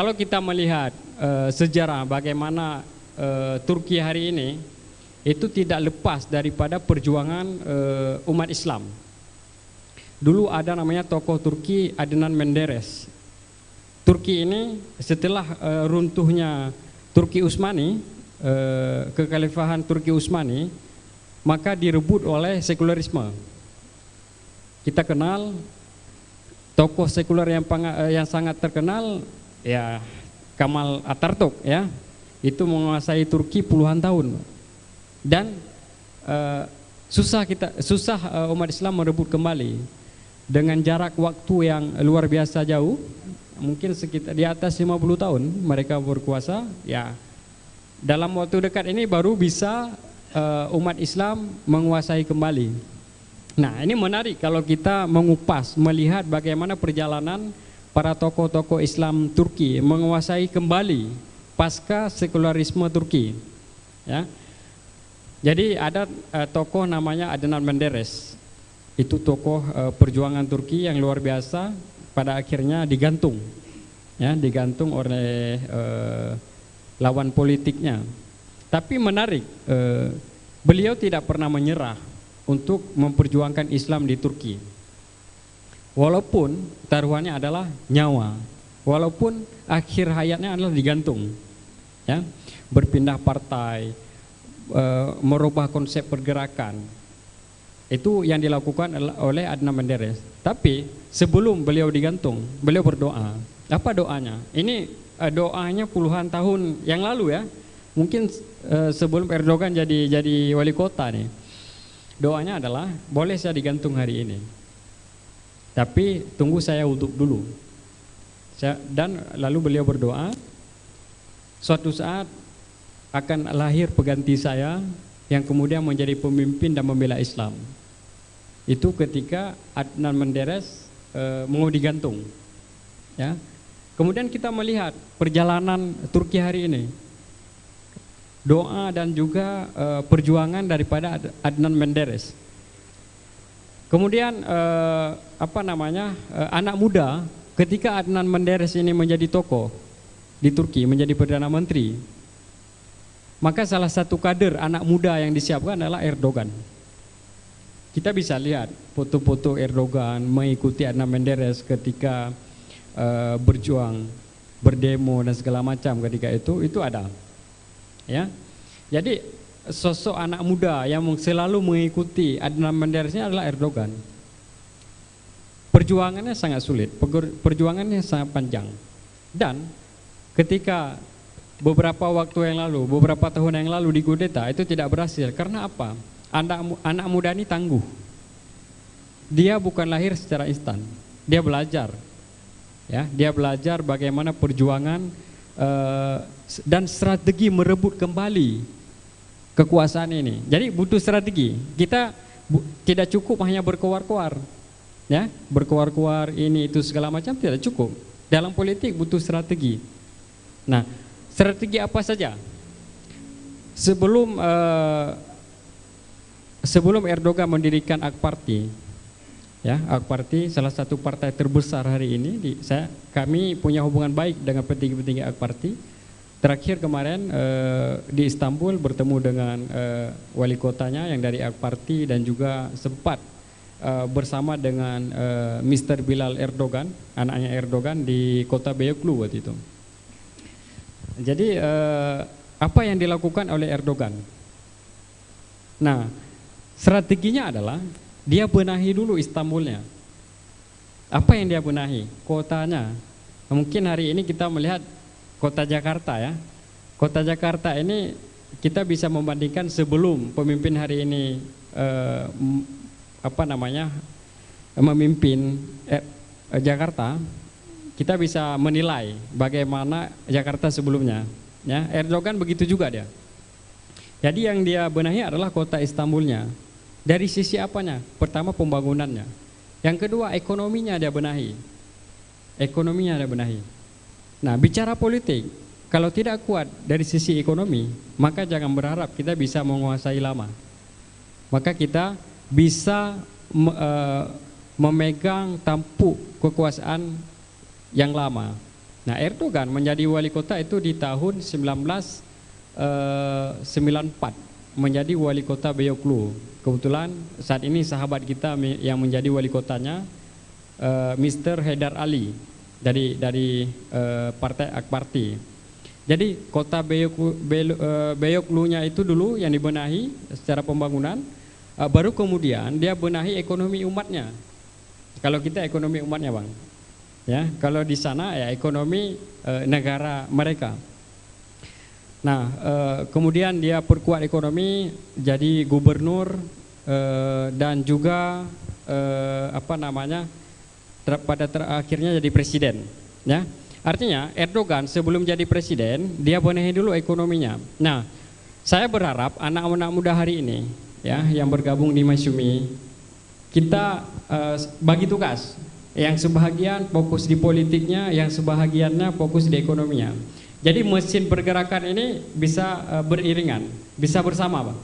kalau kita melihat sejarah bagaimana Turki hari ini, itu tidak lepas daripada perjuangan umat Islam. Dulu ada namanya tokoh Turki Adnan Menderes. Turki ini setelah runtuhnya Turki Utsmani, kekhalifahan Turki Utsmani, maka direbut oleh sekularisme. Kita kenal tokoh sekuler yang sangat terkenal, ya Kemal Atatürk, ya, itu menguasai Turki puluhan tahun, dan susah umat Islam merebut kembali dengan jarak waktu yang luar biasa jauh, mungkin sekitar di atas 50 tahun mereka berkuasa. Ya, dalam waktu dekat ini baru bisa umat Islam menguasai kembali. Nah, ini menarik kalau kita mengupas, melihat bagaimana perjalanan para tokoh-tokoh Islam Turki menguasai kembali pasca sekularisme Turki, ya. Jadi ada tokoh namanya Adnan Menderes. Itu tokoh perjuangan Turki yang luar biasa, pada akhirnya digantung, ya, digantung oleh lawan politiknya. Tapi menarik, beliau tidak pernah menyerah untuk memperjuangkan Islam di Turki. Walaupun taruhannya adalah nyawa, walaupun akhir hayatnya adalah digantung, ya, berpindah partai, merubah konsep pergerakan. Itu yang dilakukan oleh Adnan Menderes. Tapi sebelum beliau digantung, beliau berdoa. Apa doanya? Ini doanya puluhan tahun yang lalu, ya. Mungkin sebelum Erdogan jadi wali kota nih. Doanya adalah, boleh saya digantung hari ini, tapi tunggu saya wudhu dulu. Dan lalu beliau berdoa, suatu saat akan lahir pengganti saya yang kemudian menjadi pemimpin dan membela Islam. Itu ketika Adnan Menderes mau digantung, ya. Kemudian kita melihat perjalanan Turki hari ini, doa dan juga perjuangan daripada Adnan Menderes. Kemudian anak muda, ketika Adnan Menderes ini menjadi tokoh di Turki, menjadi Perdana Menteri, maka salah satu kader anak muda yang disiapkan adalah Erdogan. Kita bisa lihat foto-foto Erdogan mengikuti Adnan Menderes ketika berjuang, berdemo dan segala macam ketika itu ada, ya. Jadi sosok anak muda yang selalu mengikuti Adnan Menderes ini adalah Erdogan. Perjuangannya sangat sulit, perjuangannya sangat panjang, dan ketika beberapa waktu yang lalu, beberapa tahun yang lalu dikudeta, itu tidak berhasil. Karena apa? Anak muda ini tangguh. Dia bukan lahir secara instan. Dia belajar, ya. Dia belajar bagaimana perjuangan dan strategi merebut kembali kekuasaan ini. Jadi butuh strategi. Kita tidak cukup hanya berkoar-koar, ya, berkoar-koar ini itu segala macam, tidak cukup. Dalam politik butuh strategi. Nah, strategi apa saja? Sebelum Erdogan mendirikan AK Parti, ya, AK Parti salah satu partai terbesar hari ini. Kami punya hubungan baik dengan petinggi-petinggi AK Parti. Terakhir kemarin di Istanbul bertemu dengan wali kotanya yang dari AK Parti, dan juga sempat bersama dengan Mr. Bilal Erdogan, anaknya Erdogan, di kota Beylikdüzü waktu itu. Jadi apa yang dilakukan oleh Erdogan? Nah, strateginya adalah dia benahi dulu Istanbulnya. Apa yang dia benahi? Kotanya. Mungkin hari ini kita melihat kota Jakarta, ya. Kota Jakarta ini kita bisa membandingkan sebelum pemimpin hari ini memimpin Jakarta. Kita bisa menilai bagaimana Jakarta sebelumnya, ya. Erdogan begitu juga dia. Jadi yang dia benahi adalah kota Istanbulnya. Dari sisi apanya? Pertama, pembangunannya. Yang kedua, ekonominya dia benahi. Ekonominya dia benahi. Nah, bicara politik, kalau tidak kuat dari sisi ekonomi, maka jangan berharap kita bisa menguasai lama. Maka kita bisa memegang tampuk kekuasaan yang lama. Nah, Erdogan menjadi wali kota itu di tahun 1994, menjadi wali kota Beyoklu. Kebetulan saat ini sahabat kita yang menjadi wali kotanya Mr. Haidar Ali dari Partai AK Parti. Jadi kota Beyoklu-nya itu dulu yang dibenahi secara pembangunan, baru kemudian dia benahi ekonomi umatnya. Kalau kita ekonomi umatnya, Bang. Ya, kalau di sana ya ekonomi negara mereka. Nah, kemudian dia perkuat ekonomi, jadi gubernur dan juga pada akhirnya jadi presiden. Ya, artinya Erdogan sebelum jadi presiden dia benahi dulu ekonominya. Nah, saya berharap anak-anak muda hari ini, ya, yang bergabung di Masyumi, kita bagi tugas. Yang sebahagian fokus di politiknya, yang sebahagiannya fokus di ekonominya. Jadi mesin pergerakan ini bisa beriringan, bisa bersama, Pak.